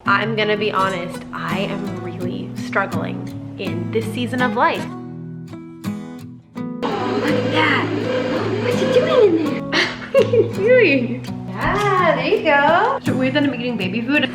I'm gonna be honest, I am really struggling in this season of life. Look at that. What's it doing in there? What are you doing? Yeah, there you go. So weird that I'm eating baby food.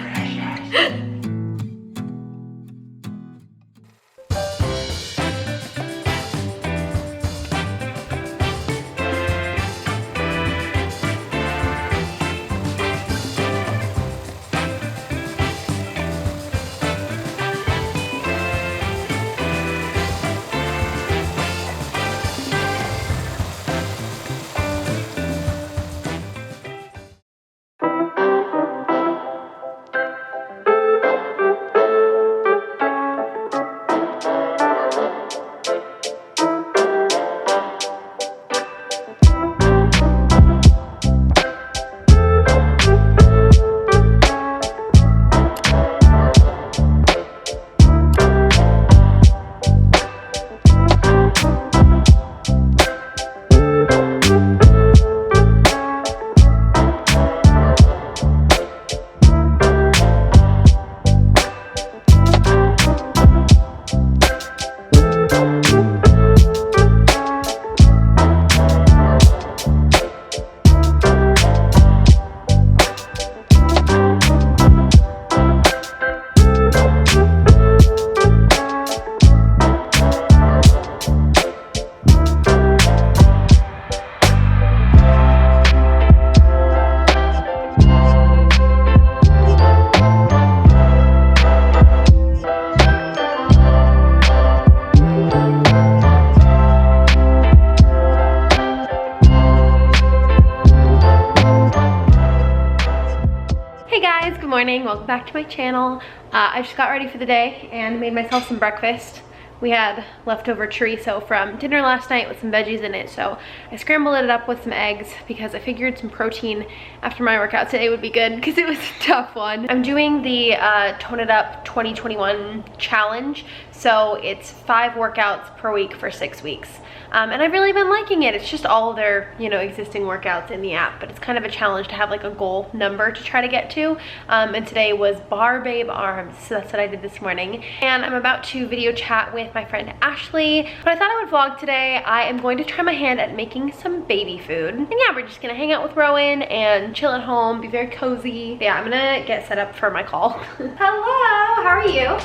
Welcome back to my channel. I just got ready for the day and made myself some breakfast. We had leftover chorizo from dinner last night with some veggies in it, so I scrambled it up with some eggs because I figured some protein after my workout today would be good because it was a tough one. I'm doing the Tone It Up 2021 challenge, so it's 5 workouts per week for 6 weeks. And I've really been liking it. It's just all of their, you know, existing workouts in the app, but it's kind of a challenge to have like a goal number to try to get to. And today was Bar Babe Arms, so that's what I did this morning. And I'm about to video chat with my friend Ashley, but I thought I would vlog today. I am going to try my hand at making some baby food. And yeah, we're just gonna hang out with Rowan and chill at home, be very cozy. Yeah, I'm gonna get set up for my call. Hello, how are you?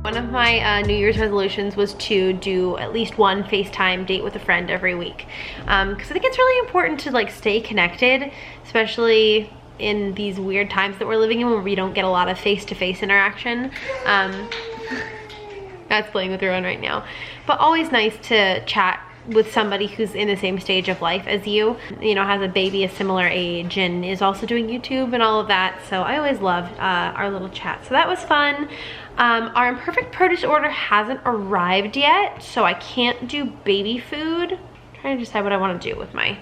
One of my New Year's resolutions was to do at least one FaceTime date with a friend every week. Because I think it's really important to like stay connected, especially in these weird times that we're living in where we don't get a lot of face-to-face interaction. That's playing with Rowan right now. But always nice to chat with somebody who's in the same stage of life as you know, has a baby a similar age and is also doing YouTube and all of that. So I always love our little chat. So that was fun. Our imperfect produce order hasn't arrived yet, so I can't do baby food. I'm trying to decide what I want to do with my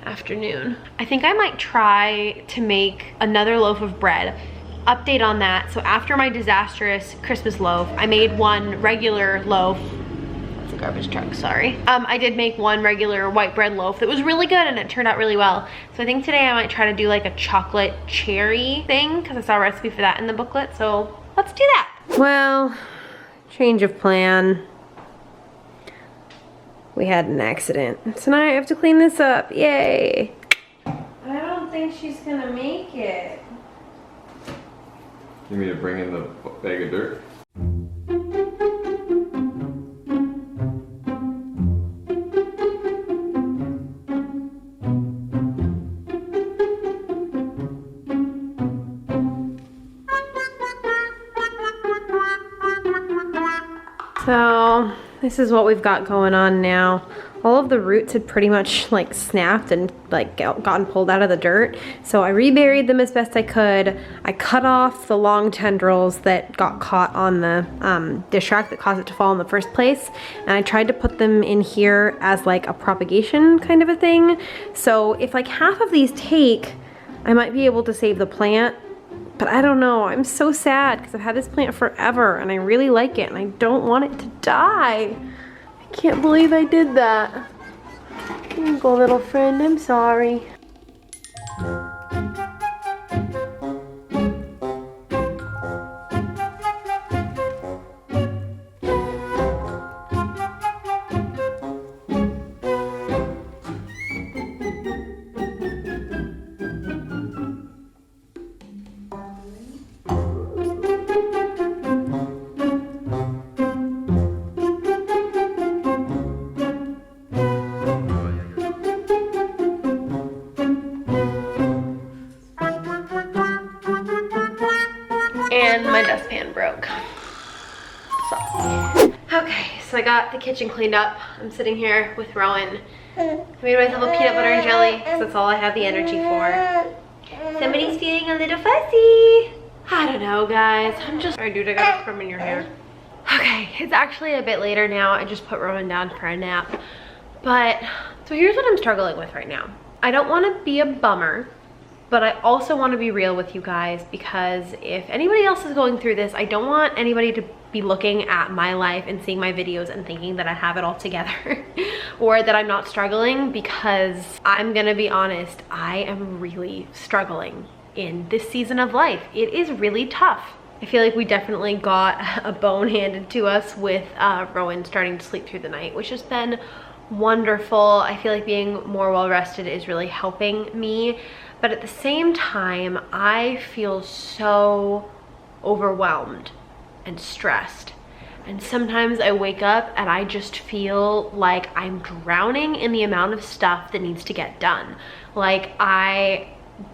afternoon. I think I might try to make another loaf of bread. Update on that. So after my disastrous Christmas loaf, I made one regular loaf. That's a garbage truck, sorry. I did make one regular white bread loaf that was really good and it turned out really well. So I think today I might try to do like a chocolate cherry thing because I saw a recipe for that in the booklet. So let's do that. Well, change of plan. We had an accident. So now I have to clean this up. Yay. I don't think she's gonna make it. You mean to bring in the bag of dirt? So this is what we've got going on now. All of the roots had pretty much like snapped and like gotten pulled out of the dirt. So I reburied them as best I could. I cut off the long tendrils that got caught on the dish rack that caused it to fall in the first place. And I tried to put them in here as like a propagation kind of a thing. So if like half of these take, I might be able to save the plant. But I don't know, I'm so sad because I've had this plant forever and I really like it and I don't want it to die. I can't believe I did that. Here you go, little friend, I'm sorry. And my dustpan broke. Okay, so I got the kitchen cleaned up. I'm sitting here with Rowan. I made myself a peanut butter and jelly because that's all I have the energy for. Somebody's feeling a little fussy. I don't know, guys. Sorry, dude, I got a crumb in your hair. Okay, it's actually a bit later now. I just put Rowan down for a nap. But, so here's what I'm struggling with right now. I don't want to be a bummer, but I also want to be real with you guys, because if anybody else is going through this, I don't want anybody to be looking at my life and seeing my videos and thinking that I have it all together or that I'm not struggling, because I'm gonna be honest, I am really struggling in this season of life. It is really tough. I feel like we definitely got a bone handed to us with Rowan starting to sleep through the night, which has been wonderful. I feel like being more well rested is really helping me. But at the same time, I feel so overwhelmed and stressed. And sometimes I wake up and I just feel like I'm drowning in the amount of stuff that needs to get done. Like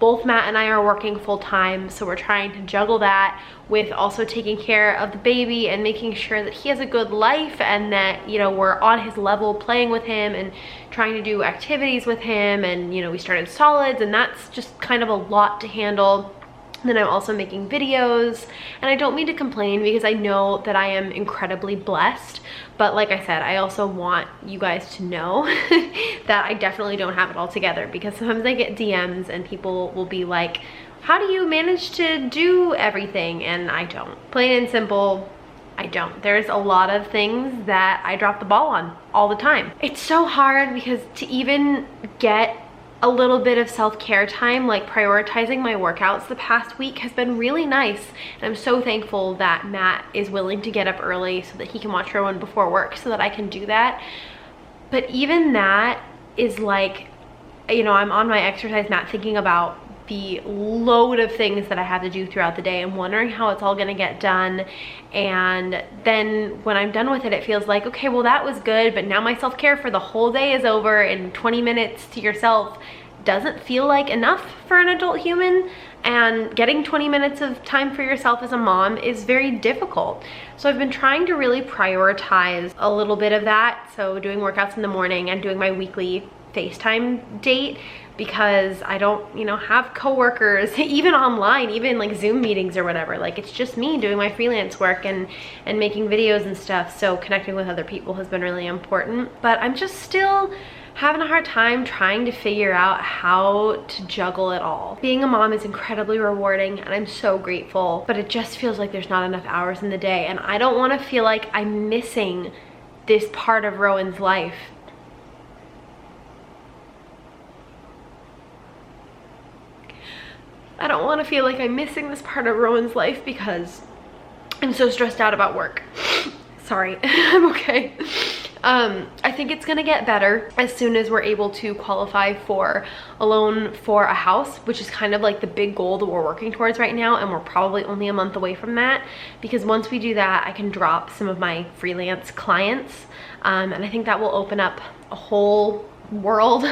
both Matt and I are working full time, so we're trying to juggle that with also taking care of the baby and making sure that he has a good life, and that, you know, we're on his level playing with him and trying to do activities with him. And, you know, we started solids, and that's just kind of a lot to handle. And then I'm also making videos, and I don't mean to complain because I know that I am incredibly blessed. But like I said, I also want you guys to know that I definitely don't have it all together, because sometimes I get DMs and people will be like, how do you manage to do everything? And I don't. Plain and simple, I don't. There's a lot of things that I drop the ball on all the time. It's so hard because to even get a little bit of self-care time, like prioritizing my workouts the past week, has been really nice. And I'm so thankful that Matt is willing to get up early so that he can watch Rowan before work so that I can do that. But even that is like, you know, I'm on my exercise mat thinking about the load of things that I have to do throughout the day and wondering how it's all gonna get done. And then when I'm done with it, it feels like, okay, well that was good, but now my self-care for the whole day is over, and 20 minutes to yourself doesn't feel like enough for an adult human. And getting 20 minutes of time for yourself as a mom is very difficult. So I've been trying to really prioritize a little bit of that. So doing workouts in the morning and doing my weekly FaceTime date, because I don't, you know, have coworkers, even online, even like Zoom meetings or whatever. Like, it's just me doing my freelance work and making videos and stuff. So connecting with other people has been really important. But I'm just still having a hard time trying to figure out how to juggle it all. Being a mom is incredibly rewarding, and I'm so grateful, but it just feels like there's not enough hours in the day, and I don't want to feel like I'm missing this part of Rowan's life. I don't want to feel like I'm missing this part of Rowan's life because I'm so stressed out about work. Sorry, I'm okay. I think it's gonna get better as soon as we're able to qualify for a loan for a house, which is kind of like the big goal that we're working towards right now, and we're probably only a month away from that, because once we do that, I can drop some of my freelance clients, and I think that will open up a whole world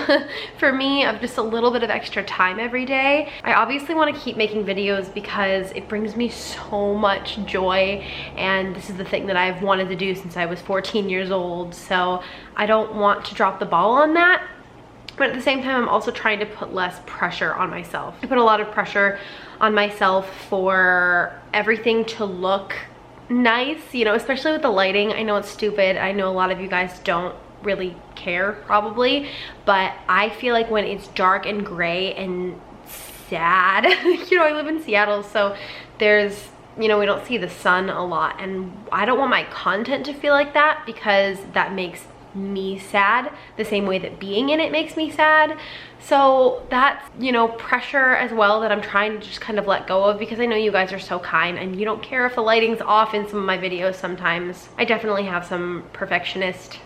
for me of just a little bit of extra time every day. I obviously want to keep making videos because it brings me so much joy, and this is the thing that I've wanted to do since I was 14 years old, so I don't want to drop the ball on that. But at the same time, I'm also trying to put less pressure on myself. I put a lot of pressure on myself for everything to look nice, you know, especially with the lighting. I know it's stupid. I know a lot of you guys don't really care probably, but I feel like when it's dark and gray and sad, you know, I live in Seattle, so there's, you know, we don't see the sun a lot, and I don't want my content to feel like that, because that makes me sad the same way that being in it makes me sad. So that's, you know, pressure as well that I'm trying to just kind of let go of, because I know you guys are so kind and you don't care if the lighting's off in some of my videos sometimes. I definitely have some perfectionist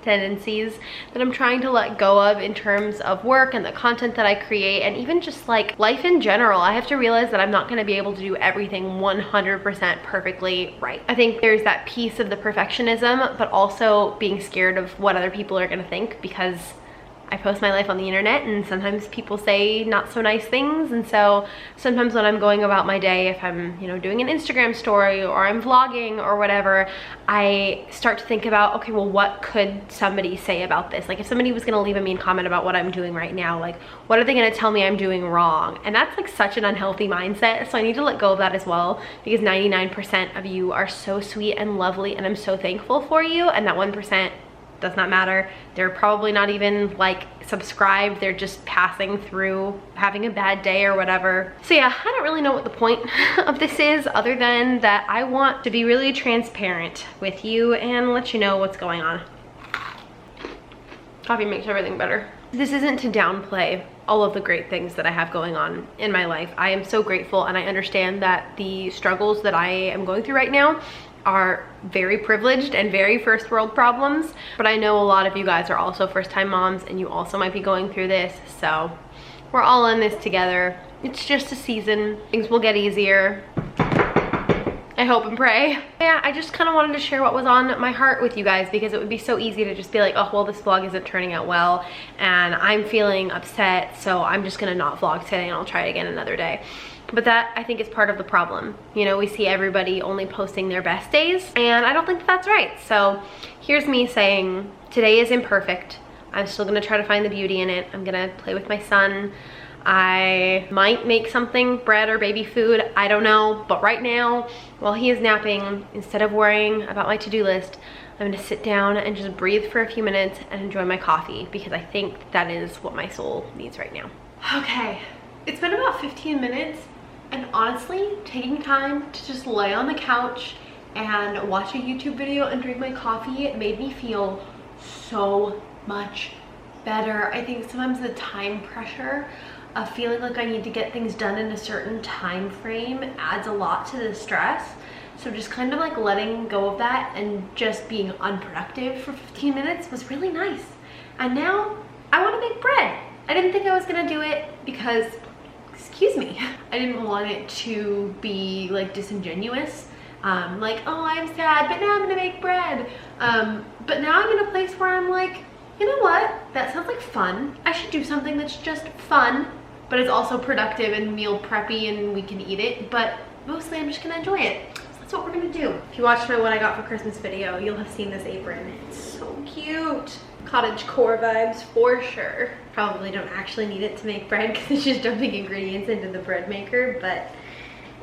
tendencies that I'm trying to let go of in terms of work and the content that I create, and even just like life in general. I have to realize that I'm not going to be able to do everything 100% perfectly right. I think there's that piece of the perfectionism, but also being scared of what other people are going to think, because I post my life on the internet and sometimes people say not so nice things. And so sometimes when I'm going about my day, if I'm, you know, doing an Instagram story or I'm vlogging or whatever, I start to think about, okay, well, what could somebody say about this? Like if somebody was gonna leave a mean comment about what I'm doing right now, like what are they gonna tell me I'm doing wrong? And that's like such an unhealthy mindset. So I need to let go of that as well, because 99% of you are so sweet and lovely, and I'm so thankful for you. And that 1% does not matter. They're probably not even like subscribed. They're just passing through, having a bad day or whatever. So yeah, I don't really know what the point of this is, other than that I want to be really transparent with you and let you know what's going on. Coffee makes everything better. This isn't to downplay all of the great things that I have going on in my life. I am so grateful, and I understand that the struggles that I am going through right now are very privileged and very first world problems, but I know a lot of you guys are also first-time moms and you also might be going through this, so we're all in this together. It's just a season. Things will get easier. I hope and pray. Yeah, I just kind of wanted to share what was on my heart with you guys, because it would be so easy to just be like, oh, well, this vlog isn't turning out well and I'm feeling upset, so I'm just gonna not vlog today and I'll try it again another day. But that, I think, is part of the problem. You know, we see everybody only posting their best days, and I don't think that that's right. So here's me saying, today is imperfect. I'm still gonna try to find the beauty in it. I'm gonna play with my son. I might make something, bread or baby food, I don't know. But right now, while he is napping, instead of worrying about my to-do list, I'm gonna sit down and just breathe for a few minutes and enjoy my coffee, because I think that is what my soul needs right now. Okay, it's been about 15 minutes. And honestly, taking time to just lay on the couch and watch a YouTube video and drink my coffee made me feel so much better. I think sometimes the time pressure of feeling like I need to get things done in a certain time frame adds a lot to the stress. So just kind of like letting go of that and just being unproductive for 15 minutes was really nice. And now I want to make bread. I didn't think I was gonna do it because, excuse me, I didn't want it to be like disingenuous, like, oh, I'm sad, but now I'm gonna make bread. But now I'm in a place where I'm like, you know what, that sounds like fun. I should do something that's just fun, but it's also productive and meal preppy and we can eat it, but mostly I'm just gonna enjoy it. So that's what we're gonna do. If you watched my what I got for Christmas video, you'll have seen this apron. It's so cute. Cottage core vibes for sure. Probably don't actually need it to make bread because it's just dumping ingredients into the bread maker, but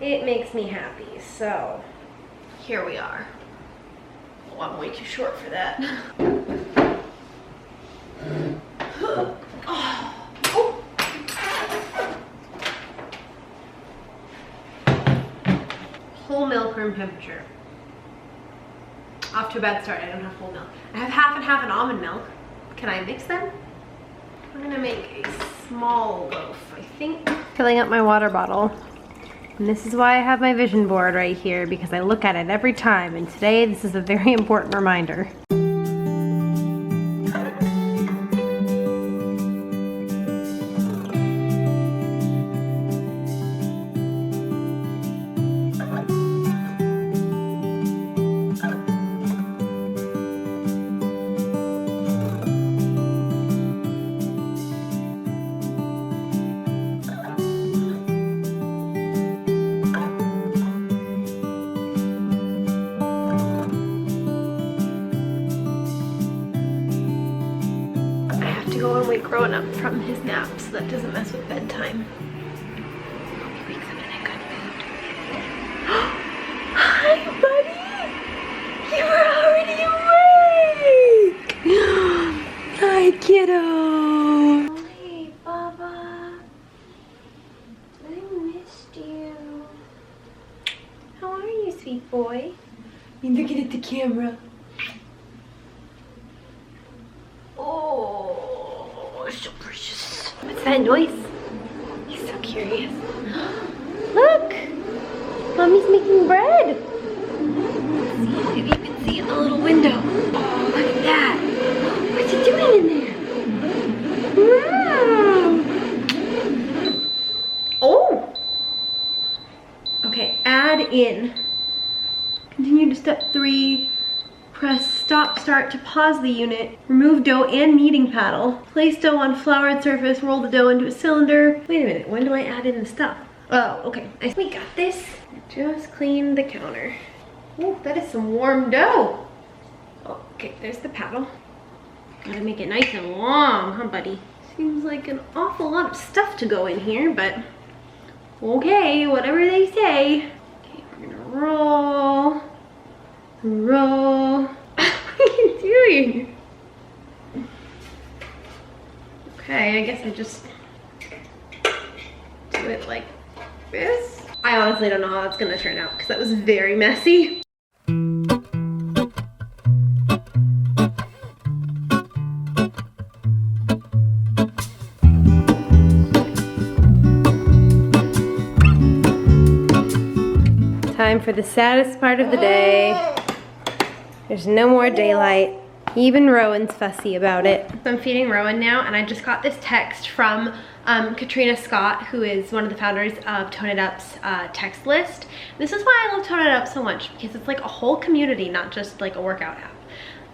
it makes me happy. So here we are. Oh, I'm way too short for that. Whole milk room temperature. Off to a bad start. I don't have whole milk. I have half and half an almond milk. Can I mix them? I'm gonna make a small loaf, I think. Filling up my water bottle. And this is why I have my vision board right here, because I look at it every time. And today, this is a very important reminder. Growing up from his nap, so that doesn't mess with bedtime. Hope he wakes up in a good mood. Hi, buddy! You were already awake! Hi, kiddo! Hey, Baba. I missed you. How are you, sweet boy? You're looking at the camera. that noise? He's so curious. Look! Mommy's making bread. See if you can see in the little window. Oh, look at that. What's it doing in there? Oh! Okay, add in. Continue to step 3. Press stop start to pause the unit. Remove dough and kneading paddle. Place dough on floured surface, roll the dough into a cylinder. Wait a minute, when do I add in the stuff? Oh, okay, we got this. Just clean the counter. Oh, that is some warm dough. Okay, there's the paddle. Gotta make it nice and long, huh, buddy? Seems like an awful lot of stuff to go in here, but okay, whatever they say. Okay, we're gonna roll. Roll. What are you doing? Okay, I guess I just do it like this. I honestly don't know how that's gonna turn out because that was very messy. Time for the saddest part of the day. There's no more daylight. Even Rowan's fussy about it. So I'm feeding Rowan now, and I just got this text from Katrina Scott, who is one of the founders of Tone It Up's text list. This is why I love Tone It Up so much, because it's like a whole community, not just like a workout app.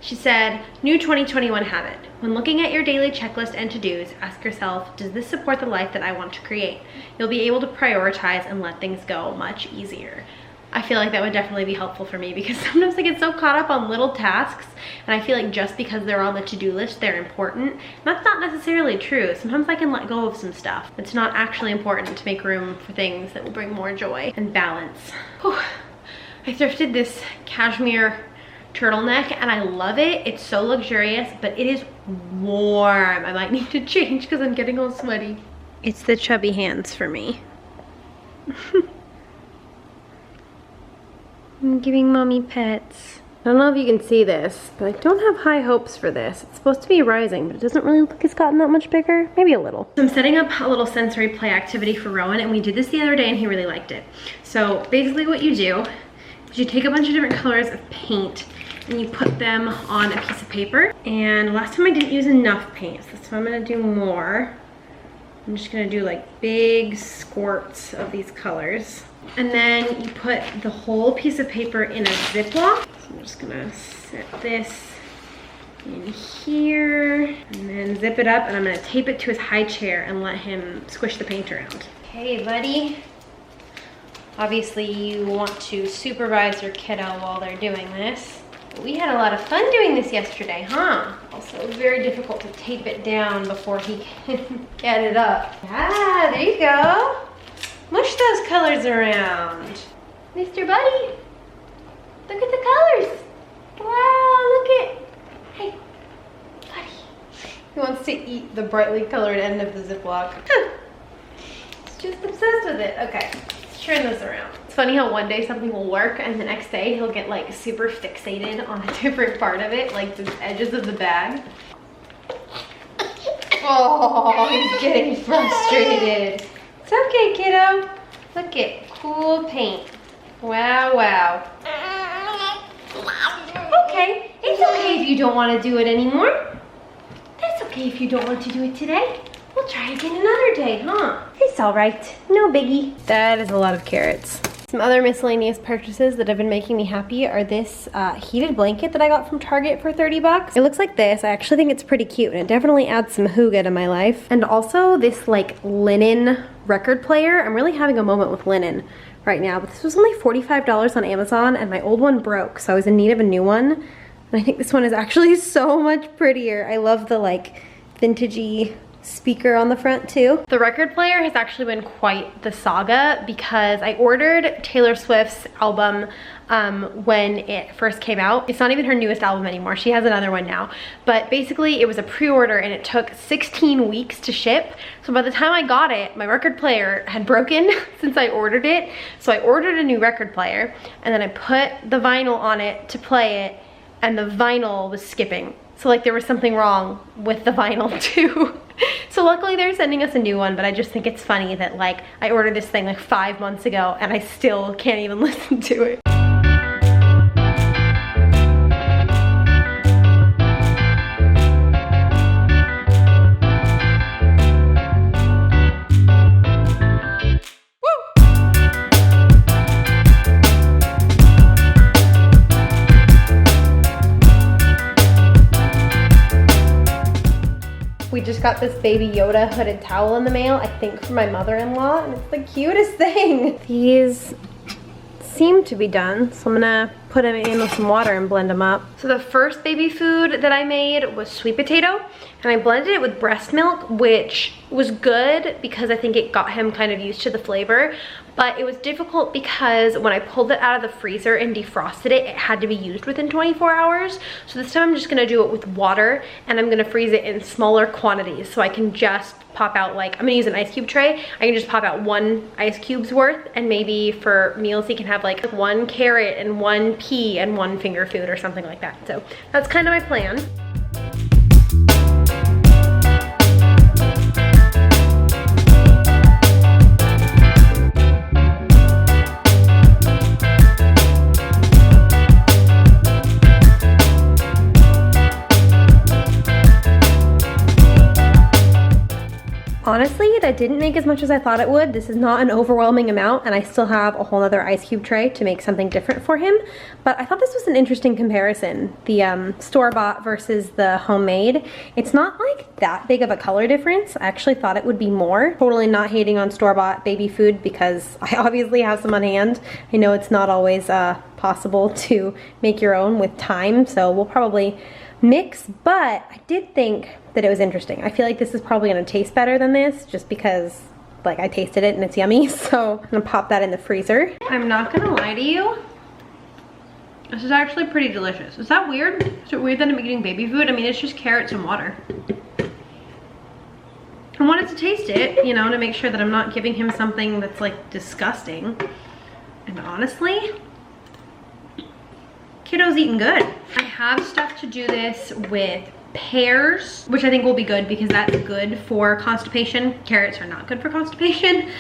She said, new 2021 habit. When looking at your daily checklist and to-dos, ask yourself, does this support the life that I want to create? You'll be able to prioritize and let things go much easier. I feel like that would definitely be helpful for me because sometimes I get so caught up on little tasks and I feel like just because they're on the to-do list, they're important. And that's not necessarily true. Sometimes I can let go of some stuff that's not actually important to make room for things that will bring more joy and balance. Whew. I thrifted this cashmere turtleneck and I love it. It's so luxurious, but it is warm. I might need to change because I'm getting all sweaty. It's the chubby hands for me. I'm giving mommy pets. I don't know if you can see this, but I don't have high hopes for this. It's supposed to be rising, but it doesn't really look like it's gotten that much bigger. Maybe a little. So I'm setting up a little sensory play activity for Rowan, and we did this the other day and he really liked it. So basically what you do is you take a bunch of different colors of paint and you put them on a piece of paper. And last time I didn't use enough paint, so that's why I'm gonna do more. I'm just gonna do like big squirts of these colors. And then you put the whole piece of paper in a Ziploc. So I'm just gonna set this in here and then zip it up, and I'm gonna tape it to his high chair and let him squish the paint around. Okay, buddy. Obviously you want to supervise your kiddo while they're doing this. We had a lot of fun doing this yesterday, huh? Also very difficult to tape it down before he can get it up. Ah, there you go. Mush those colors around. Mr. Buddy, look at the colors. Wow, look at, hey, Buddy. He wants to eat the brightly colored end of the Ziploc. He's just obsessed with it. Okay, let's turn this around. It's funny how one day something will work and the next day he'll get like super fixated on a different part of it, like the edges of the bag. Oh, he's getting frustrated. It's okay, kiddo. Look at cool paint. Wow, wow. Okay, it's okay if you don't want to do it anymore. That's okay if you don't want to do it today. We'll try again another day, huh? It's all right. No biggie. That is a lot of carrots. Some other miscellaneous purchases that have been making me happy are this heated blanket that I got from Target for 30 bucks. It looks like this. I actually think it's pretty cute and it definitely adds some hygge to my life. And also this like linen record player. I'm really having a moment with linen right now, but this was only $45 on Amazon and my old one broke, so I was in need of a new one. And I think this one is actually so much prettier. I love the like vintagey speaker on the front too. The record player has actually been quite the saga because I ordered Taylor Swift's album when it first came out. It's not even her newest album anymore. She has another one now. But basically it was a pre-order and it took 16 weeks to ship. So by the time I got it, my record player had broken since I ordered it. So I ordered a new record player and then I put the vinyl on it to play it and the vinyl was skipping. So like there was something wrong with the vinyl too. So luckily they're sending us a new one, but I just think it's funny that like I ordered this thing like 5 months ago and I still can't even listen to it. We just got this Baby Yoda hooded towel in the mail, I think from my mother-in-law, and it's the cutest thing. These seem to be done, so I'm gonna put them in with some water and blend them up. So the first baby food that I made was sweet potato, and I blended it with breast milk, which was good because I think it got him kind of used to the flavor, but it was difficult because when I pulled it out of the freezer and defrosted it, it had to be used within 24 hours. So this time I'm just gonna do it with water, and I'm gonna freeze it in smaller quantities so I can just pop out, like, I'm gonna use an ice cube tray. I can just pop out 1 ice cube's worth, and maybe for meals he can have like 1 carrot and 1 pea and 1 finger food or something like that. So that's kind of my plan. Honestly, that didn't make as much as I thought it would. This is not an overwhelming amount, and I still have a whole other ice cube tray to make something different for him. But I thought this was an interesting comparison, the store-bought versus the homemade. It's not like that big of a color difference. I actually thought it would be more. Totally not hating on store-bought baby food because I obviously have some on hand. I know it's not always possible to make your own with time, so we'll probably mix, but I did think that it was interesting. I feel like this is probably gonna taste better than this just because like I tasted it and it's yummy, so I'm gonna pop that in the freezer. I'm not gonna lie to you, this is actually pretty delicious. Is that weird? Is it weird that I'm eating baby food? I mean, it's just carrots and water. I wanted to taste it, you know, to make sure that I'm not giving him something that's like disgusting. And honestly, kiddo's eating good. I have stuff to do this with pears, which I think will be good because that's good for constipation. Carrots are not good for constipation,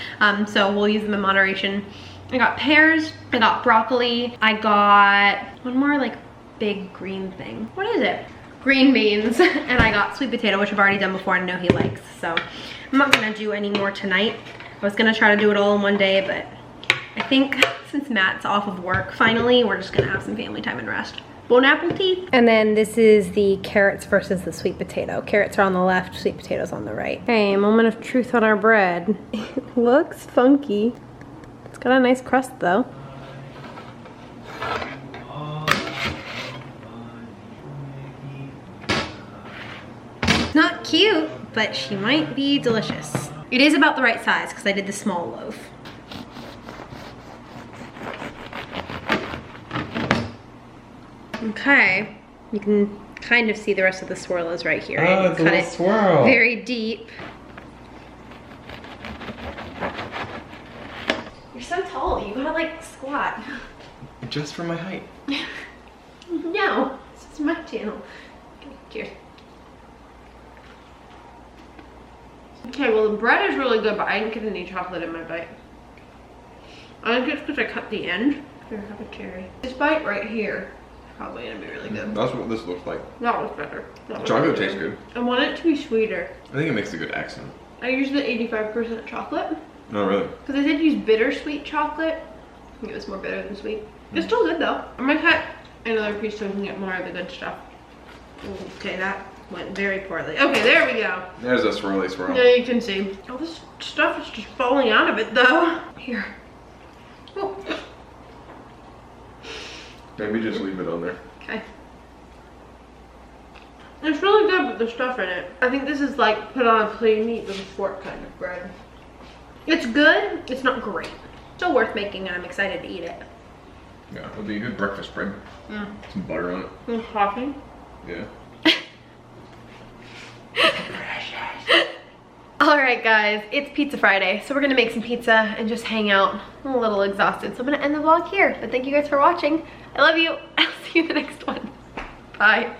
so we'll use them in moderation. I got pears, I got broccoli, I got one more like big green thing. What is it? Green beans, and I got sweet potato, which I've already done before and I know he likes. So I'm not gonna do any more tonight. I was gonna try to do it all in one day, but I think since Matt's off of work finally, we're just gonna have some family time and rest. Bon appetit. And then this is the carrots versus the sweet potato. Carrots are on the left, sweet potatoes on the right. Okay, moment of truth on our bread. It looks funky. It's got a nice crust though. Not cute, but she might be delicious. It is about the right size because I did the small loaf. Okay, you can kind of see the rest of the swirl is right here. Oh, it's a little swirl. Very deep. You're so tall, you gotta like squat. Just for my height. No, this is my channel. Okay, cheers. Okay, well the bread is really good, but I didn't get any chocolate in my bite. I think it's because I cut the end. Here, have a cherry. This bite right here. Probably gonna be really good. That's what this looks like. That was better. That was Chocolate really tastes good. I want it to be sweeter. I think it makes a good accent. I used the 85% chocolate. Oh, really? Because I did use bittersweet chocolate. I think it was more bitter than sweet. It's still good though. I'm gonna cut another piece so we can get more of the good stuff. Okay, that went very poorly. Okay, there we go. There's a swirly swirl. Yeah, you can see. All this stuff is just falling out of it though. Here. Oh. Maybe just leave it on there. Okay. It's really good with the stuff in it. I think this is like put on a plain meat with a fork kind of bread. It's good, it's not great. Still worth making and I'm excited to eat it. Yeah, it'll be a good breakfast bread. Yeah. Some butter on it. And coffee. Yeah. Alright guys, it's Pizza Friday, so we're gonna make some pizza and just hang out. I'm a little exhausted, so I'm gonna end the vlog here. But thank you guys for watching. I love you. I'll see you in the next one. Bye.